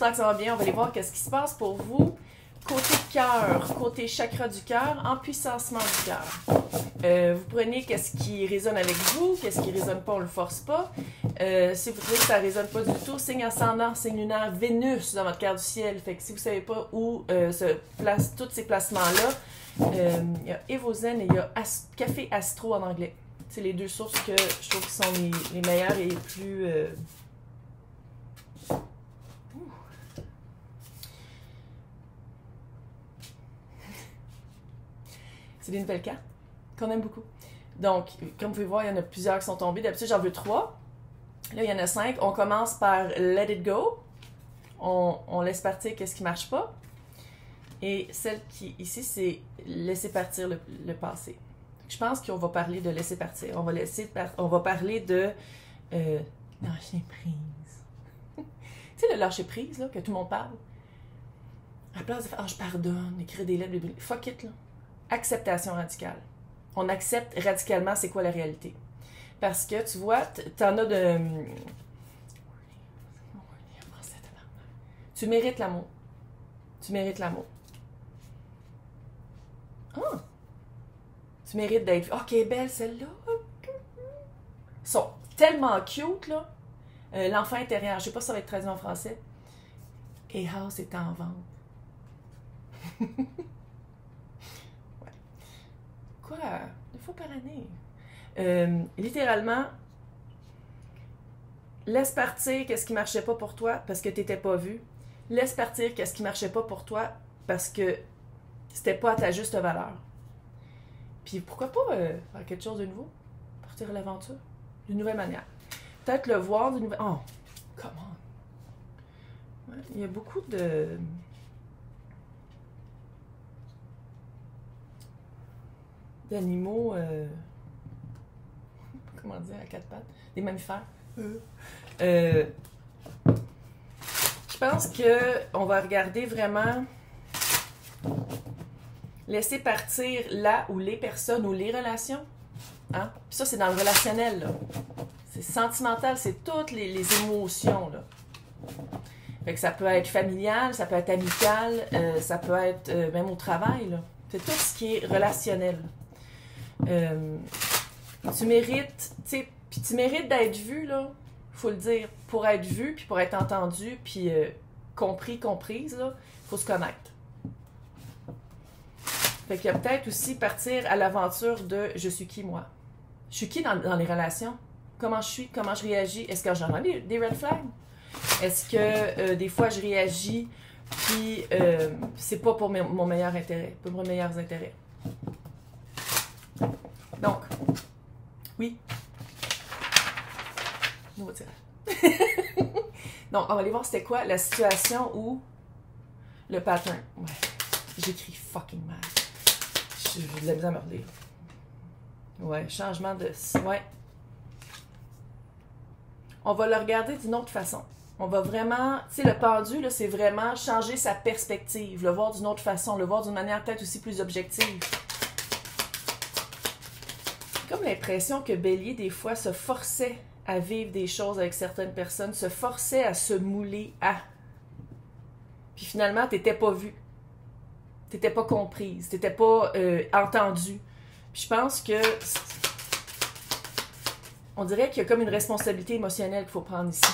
j'espère que ça va bien. On va aller voir qu'est-ce qui se passe pour vous. Côté cœur, côté chakra du cœur, empuissancement du cœur. Vous prenez qu'est-ce qui résonne avec vous, qu'est-ce qui résonne pas, on le force pas. Si vous trouvez que ça résonne pas du tout, signe ascendant, signe lunaire, Vénus dans votre carte du ciel. Fait que si vous savez pas où se placent tous ces placements-là, il y a Evozen et il y a Café Astro en anglais. C'est les deux sources que je trouve qui sont les meilleures et les plus... C'est des nouvelles cartes qu'on aime beaucoup. Donc, comme vous pouvez voir, il y en a plusieurs qui sont tombées. D'habitude, j'en veux 3. Là, il y en a 5. On commence par Let It Go. On laisse partir qu'est-ce qui ne marche pas. Et celle qui, ici, c'est laisser partir le passé. Je pense qu'on va parler de laisser partir. On va parler de lâcher prise. Tu sais, le lâcher prise, là, que tout le monde parle. À la place de faire « Ah, je pardonne », écrire des lettres, fuck it, là. Acceptation radicale. On accepte radicalement c'est quoi la réalité. Parce que, tu vois, t'en as de... Tu mérites l'amour. Tu mérites l'amour. Ah! Tu mérites d'être... Ok, belle celle-là. Ils sont tellement cute, là. L'enfant intérieur, je sais pas si ça va être traduit en français. Et House est en vente. Quoi? 2 fois par année. Littéralement, laisse partir qu'est-ce qui marchait pas pour toi parce que t'étais pas vu. Laisse partir qu'est-ce qui marchait pas pour toi parce que c'était pas à ta juste valeur. Puis pourquoi pas faire quelque chose de nouveau? Partir à l'aventure d'une nouvelle manière. Peut-être le voir d'une nouvelle... Oh! Comment? Ouais, il y a beaucoup de... d'animaux, comment dire, à 4 pattes, des mammifères. Je pense qu'on va regarder vraiment laisser partir là ou les personnes ou les relations. Hein? Puis ça, c'est dans le relationnel, là. C'est sentimental, c'est toutes les émotions, là. Fait que ça peut être familial, ça peut être amical, ça peut être même au travail, là. C'est tout ce qui est relationnel. Tu mérites, tu sais, puis tu mérites d'être vu, là, faut le dire, pour être vu, puis pour être entendu, puis compris, comprise, là, faut se connaître. Fait qu'il y a peut-être aussi partir à l'aventure de « je suis qui, moi? Je suis qui dans les relations? Comment je suis? Comment je réagis? Est-ce que j'en ai des red flags? Est-ce que des fois je réagis, puis c'est pas pour mon meilleur intérêt, pour mes meilleurs intérêts? » Donc, oui. Nouveau tirage. Donc, on va aller voir c'était quoi la situation où le pattern. Ouais, j'écris fucking mal. J'ai de la misère à me relire. Ouais, changement de... Ouais. On va le regarder d'une autre façon. On va vraiment... Tu sais, le pendu, là, c'est vraiment changer sa perspective, le voir d'une autre façon, le voir d'une manière peut-être aussi plus objective. Comme l'impression que Bélier, des fois, se forçait à vivre des choses avec certaines personnes, se forçait à se mouler à. Puis finalement, t'étais pas vue. T'étais pas comprise. T'étais pas entendue. Puis je pense que... On dirait qu'il y a comme une responsabilité émotionnelle qu'il faut prendre ici.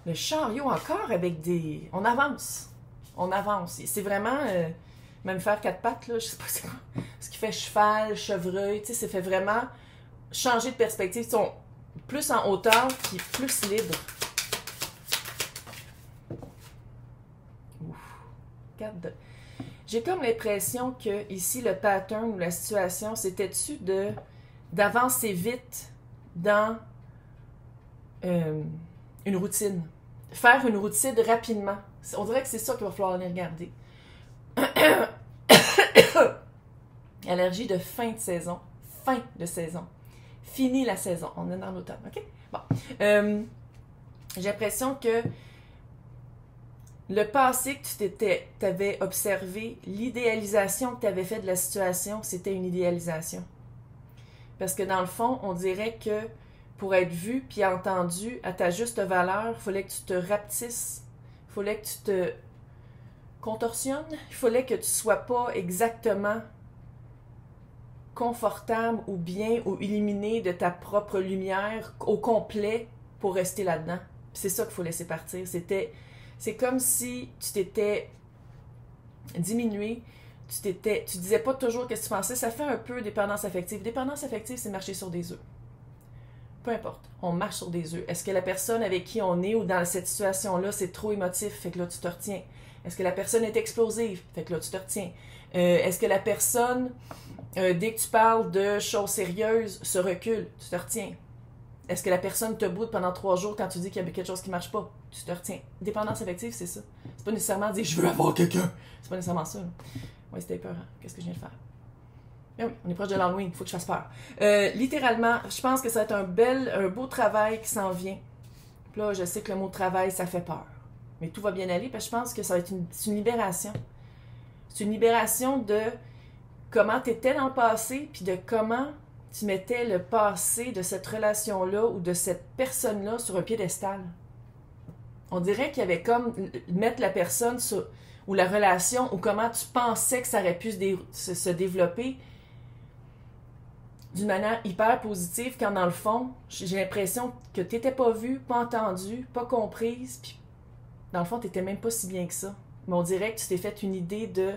Le chariot encore avec des... On avance. On avance. C'est vraiment... Même faire 4 pattes, là, je sais pas c'est quoi. Ce qui fait cheval, chevreuil, tu sais, ça fait vraiment changer de perspective. Ils sont plus en hauteur, puis plus libres. Ouf. 4 de... J'ai comme l'impression que ici, le pattern ou la situation, c'était-tu d'avancer vite dans une routine. Faire une routine rapidement. On dirait que c'est ça qu'il va falloir aller regarder. Allergie de fin de saison. Fin de saison. Fini la saison. On est dans l'automne, OK? Bon. J'ai l'impression que le passé que tu avais observé, l'idéalisation que tu avais faite de la situation, c'était une idéalisation. Parce que dans le fond, on dirait que pour être vu puis entendu à ta juste valeur, il fallait que tu te rapetisses, il fallait que tu te contorsionnes, il fallait que tu sois pas exactement confortable ou bien ou éliminé de ta propre lumière au complet pour rester là-dedans. C'est ça qu'il faut laisser partir. C'est comme si tu t'étais diminué, tu disais pas toujours ce que tu pensais. Ça fait un peu dépendance affective. Dépendance affective, c'est marcher sur des œufs. Peu importe, on marche sur des œufs. Est-ce que la personne avec qui on est ou dans cette situation-là, c'est trop émotif, fait que là, tu te retiens? Est-ce que la personne est explosive, fait que là, tu te retiens? Est-ce que la personne, dès que tu parles de choses sérieuses, se recule, tu te retiens? Est-ce que la personne te boude pendant 3 jours quand tu dis qu'il y a quelque chose qui marche pas? Tu te retiens. Dépendance affective, c'est ça. C'est pas nécessairement dire « je veux avoir quelqu'un ». C'est pas nécessairement ça. Oui, c'était peur. Qu'est-ce que je viens de faire? Mais oui, on est proche de l'Halloween, il faut que je fasse peur. Littéralement, je pense que ça va être un beau travail qui s'en vient. Puis là, je sais que le mot travail, ça fait peur. Mais tout va bien aller, parce que je pense que ça va être une libération. C'est une libération de comment tu étais dans le passé, puis de comment tu mettais le passé de cette relation-là ou de cette personne-là sur un piédestal. On dirait qu'il y avait comme mettre la personne sur, ou la relation, ou comment tu pensais que ça aurait pu se développer d'une manière hyper positive, quand dans le fond, j'ai l'impression que tu n'étais pas vue, pas entendue, pas comprise, puis dans le fond, tu n'étais même pas si bien que ça. Mais on dirait que tu t'es fait une idée de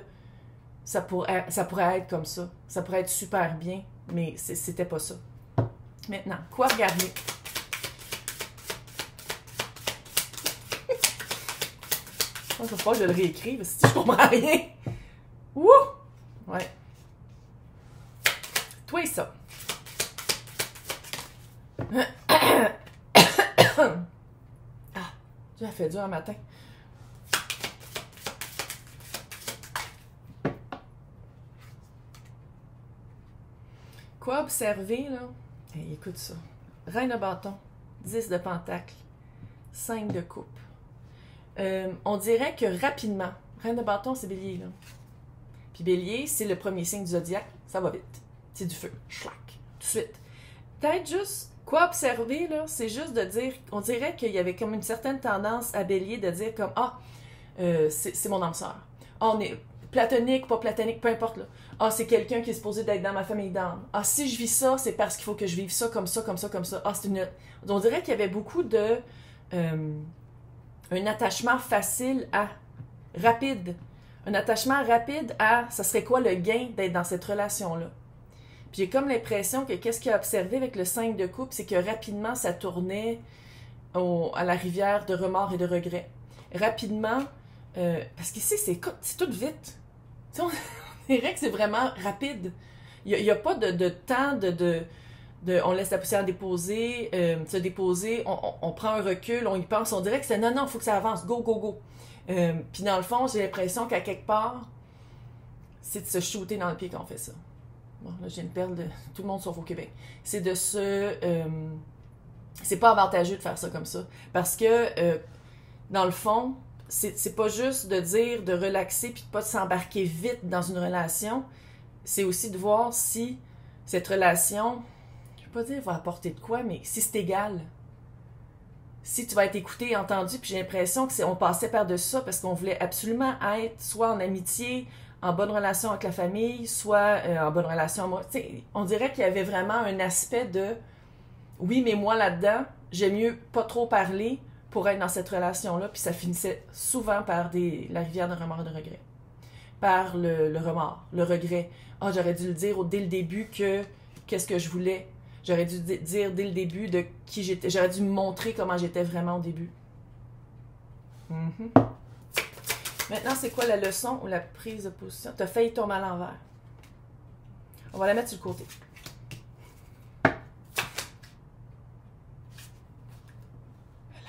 ça pourrait être comme ça, ça pourrait être super bien, mais c'était pas ça. Maintenant, quoi regarder? Je ne sais pas, je le réécrive, si je comprends rien. Wouh! Ouais. Toi et ça. Ah, ça fait dur un matin. Quoi observer, là? Hey, écoute ça. Reine de bâton, 10 de pentacle, 5 de coupe. On dirait que rapidement, Reine de bâton, c'est bélier, là. Puis bélier, c'est le premier signe du zodiaque, ça va vite. C'est du feu. Schlac. Tout de suite. Peut-être juste, quoi observer, là, c'est juste de dire, on dirait qu'il y avait comme une certaine tendance à bélier de dire comme, c'est mon âme sœur. Ah, on est platonique, pas platonique, peu importe, là. Ah, c'est quelqu'un qui est supposé d'être dans ma famille d'âme. Ah, si je vis ça, c'est parce qu'il faut que je vive ça, comme ça, comme ça, comme ça. Ah, c'est une... On dirait qu'il y avait beaucoup de... un attachement facile à... rapide. Un attachement rapide à... ça serait quoi le gain d'être dans cette relation-là? Puis j'ai comme l'impression que qu'est-ce qu'il a observé avec le 5 de coupe, c'est que rapidement, ça tournait à la rivière de remords et de regrets. Rapidement, parce qu'ici, c'est tout vite. Tu sais, on dirait que c'est vraiment rapide. Il n'y a pas de temps on laisse la poussière déposer, se déposer, on prend un recul, on y pense, on dirait que c'est non, il faut que ça avance, go, go, go. Puis dans le fond, j'ai l'impression qu'à quelque part, c'est de se shooter dans le pied quand on fait ça. Bon, là, j'ai une perle de tout le monde sauf au Québec. C'est de c'est pas avantageux de faire ça comme ça. Parce que, dans le fond, c'est pas juste de dire de relaxer puis de pas s'embarquer vite dans une relation. C'est aussi de voir si cette relation, je vais pas dire va apporter de quoi, mais si c'est égal. Si tu vas être écouté et entendu, puis j'ai l'impression que on passait par-dessus ça parce qu'on voulait absolument être soit en amitié, en bonne relation avec la famille, soit en bonne relation moi. Tu sais, on dirait qu'il y avait vraiment un aspect de oui, mais moi là-dedans, j'aime mieux pas trop parler pour être dans cette relation-là, puis ça finissait souvent par la rivière de remords et de regret. Par le remords, le regret. Ah, j'aurais dû le dire dès le début qu'est-ce que je voulais. J'aurais dû dire dès le début de qui j'étais. J'aurais dû me montrer comment j'étais vraiment au début. Mm-hmm. Maintenant, c'est quoi la leçon ou la prise de position? T'as failli tomber à l'envers. On va la mettre sur le côté. Elle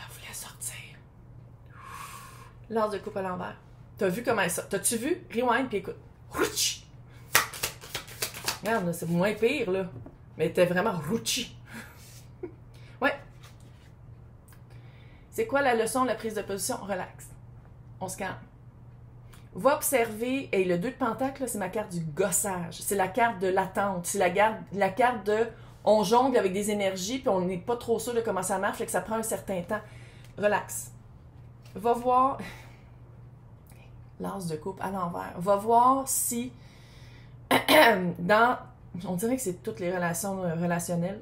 voulait sortir. L'as de coupe à l'envers. T'as vu comment ça? T'as-tu vu? Rewind puis écoute. Regarde, c'est moins pire, là. Mais t'es vraiment rouchi. Ouais. C'est quoi la leçon, la prise de position? Relax. On se calme. Va observer, le 2 de pentacle, c'est ma carte du gossage. C'est la carte de l'attente. C'est la carte de on jongle avec des énergies, puis on n'est pas trop sûr de comment ça marche, fait que ça prend un certain temps. Relax. Va voir... L'as de coupe à l'envers. Va voir si... dans... On dirait que c'est toutes les relations relationnelles.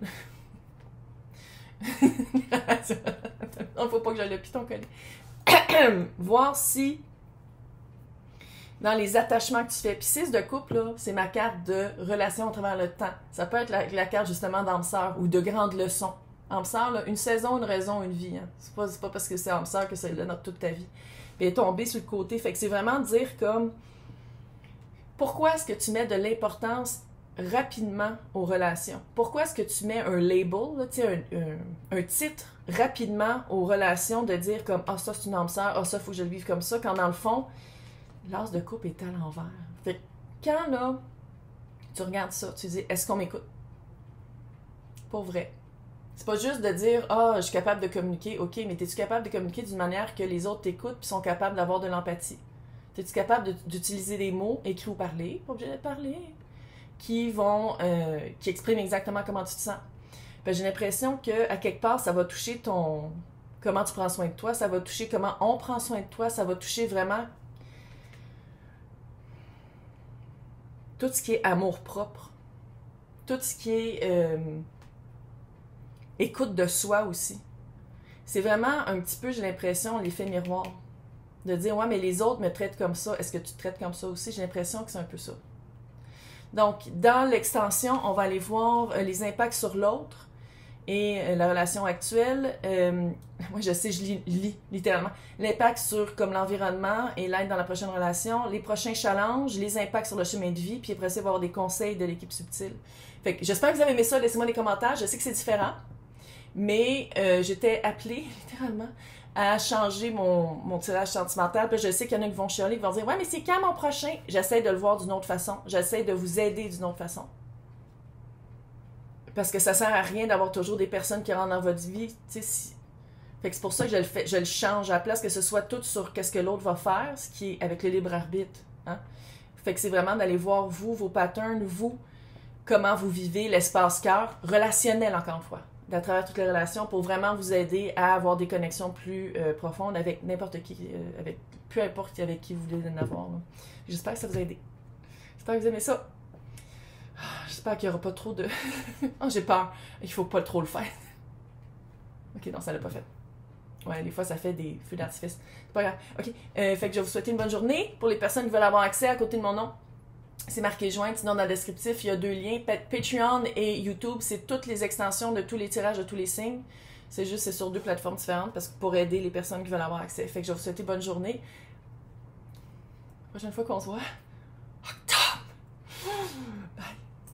Non, faut pas que je le piton collé. Voir si dans les attachements que tu fais. Puis 6 de couple, là, c'est ma carte de relation à travers le temps. Ça peut être la carte justement d'âme sœur ou de grandes leçons. Âme sœur, là, une saison, une raison, une vie. Hein. C'est pas parce que c'est âme sœur que c'est là notre toute ta vie. Puis elle est tombée sur le côté. Fait que c'est vraiment dire comme pourquoi est-ce que tu mets de l'importance rapidement aux relations? Pourquoi est-ce que tu mets un label, là, un titre rapidement aux relations de dire comme ah ça c'est une âme sœur, ah ça faut que je le vive comme ça, quand dans le fond, l'as de coupe est à l'envers. Fait que quand là, tu regardes ça, tu dis est-ce qu'on m'écoute? Pour vrai. C'est pas juste de dire ah je suis capable de communiquer, ok, mais es-tu capable de communiquer d'une manière que les autres t'écoutent puis sont capables d'avoir de l'empathie? Es-tu capable d'utiliser des mots écrits ou parlés, pas obligé de parler, qui expriment exactement comment tu te sens? Ben, j'ai l'impression qu'à quelque part, ça va toucher ton... comment tu prends soin de toi, ça va toucher comment on prend soin de toi, ça va toucher vraiment tout ce qui est amour-propre, tout ce qui est écoute de soi aussi. C'est vraiment un petit peu, j'ai l'impression, l'effet miroir. De dire, ouais, mais les autres me traitent comme ça, est-ce que tu te traites comme ça aussi? J'ai l'impression que c'est un peu ça. Donc, dans l'extension, on va aller voir les impacts sur l'autre et la relation actuelle. Moi, je sais, je lis littéralement. L'impact sur comme l'environnement et l'aide dans la prochaine relation, les prochains challenges, les impacts sur le chemin de vie, puis après ça, il va y avoir des conseils de l'équipe subtile. Fait que j'espère que vous avez aimé ça. Laissez-moi des commentaires. Je sais que c'est différent, mais j'étais appelée littéralement à changer mon tirage sentimental. Puis je sais qu'il y en a qui vont chialer, qui vont dire « Ouais, mais c'est quand mon prochain? » J'essaie de le voir d'une autre façon. J'essaie de vous aider d'une autre façon. Parce que ça sert à rien d'avoir toujours des personnes qui rentrent dans votre vie. Fait que c'est pour ça que je le fais, je le change à la place que ce soit tout sur qu'est-ce que l'autre va faire, ce qui est avec le libre arbitre. Hein? Fait que c'est vraiment d'aller voir vous, vos patterns, vous, comment vous vivez l'espace cœur, relationnel encore une fois, à travers toutes les relations, pour vraiment vous aider à avoir des connexions plus profondes avec n'importe qui, avec peu importe avec qui vous voulez en avoir. J'espère que ça vous a aidé. J'espère que vous aimez ça. J'espère qu'il n'y aura pas trop de... Oh, j'ai peur. Il faut pas trop le faire. Ok, non, ça l'a pas fait. Ouais, des fois, ça fait des feux d'artifice. C'est pas grave. Ok, fait que je vais vous souhaiter une bonne journée. Pour les personnes qui veulent avoir accès, à côté de mon nom, c'est marqué joindre. Sinon, dans le descriptif, il y a 2 liens. Patreon et YouTube, c'est toutes les extensions de tous les tirages de tous les signes. C'est juste, c'est sur 2 plateformes différentes parce que pour aider les personnes qui veulent avoir accès. Fait que je vais vous souhaiter bonne journée. Prochaine fois qu'on se voit...